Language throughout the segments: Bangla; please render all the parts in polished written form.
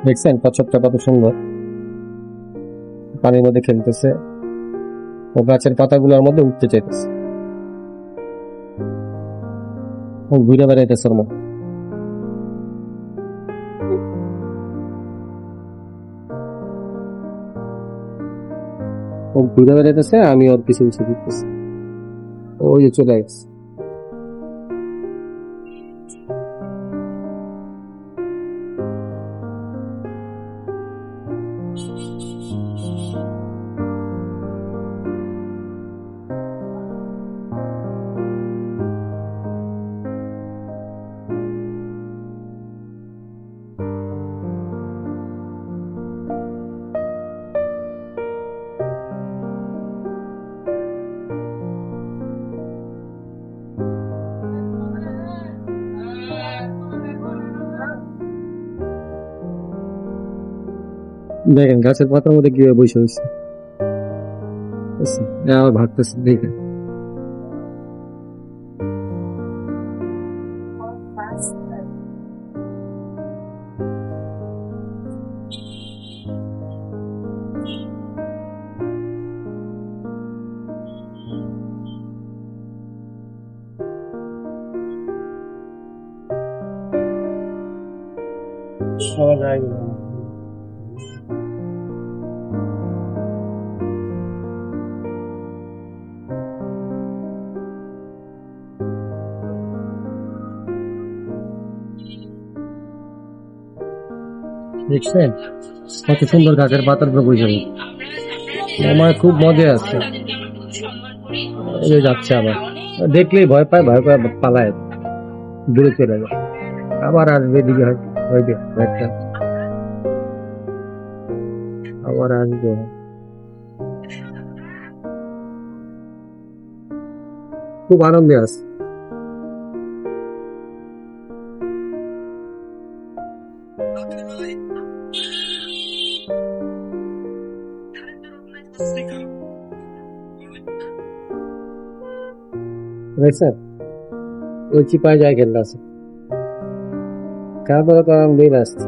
দেখছেন কচ্ছপটা কত সুন্দর পানির মধ্যে খেলতেছে, ও গাছের পাতাগুলোর মধ্যে উঠতে চাইতেছে, ও ঘুরে বেড়াইতেছে ওর মধ্যে। ও ঘুরে বেড়াইতেছে, আমি ওর পিছু পিছু ঘুরতেছি। ওই যে চলে গেছে। দেখেন গাছের পাতার মধ্যে কিভাবে বসে হয়েছে, আবার ভাবতেছে দেখেন। সবার রায় দেখছেন কত সুন্দর গাছের পাতার উপর বসে আছে। আমার খুব মজা আছে, এই যে যাচ্ছে আবার, দেখলেই ভয় পায়, ভয় পায় পালায়, দূরে চলে যায়, আবার আসবে এদিকে, ওই যে একটা আবার আসবে। খুব আনন্দে আছে। দেখছেন ওই চিপায় যায় খেলতে আছে, তারপরে তো আমি বের আসছে,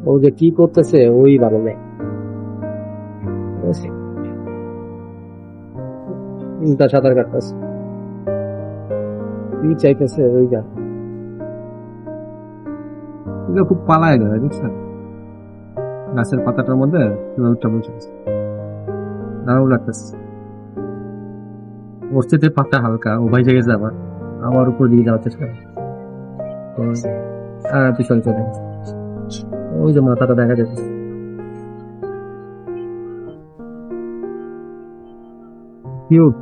ও যে কি করতেছে ওই ভালো নেই, উল্টা সাঁতার কাটতেছে, কি চাইতেছে ওই যা, এগুলো খুব পালায় যায় বুঝছেন, গাছের পাতাটার মধ্যে উল্টা বসে আছে, দারুণ লাগতেছে। ওর চেয়ে পাতা হালকা, ও ভাই জায়গায় যাবার আমার উপর দিয়ে যাওয়ার চেষ্টা করে, তো পিছন চলে গেছে। ওই যে মাথাটা দেখা যাচ্ছে, কিউট।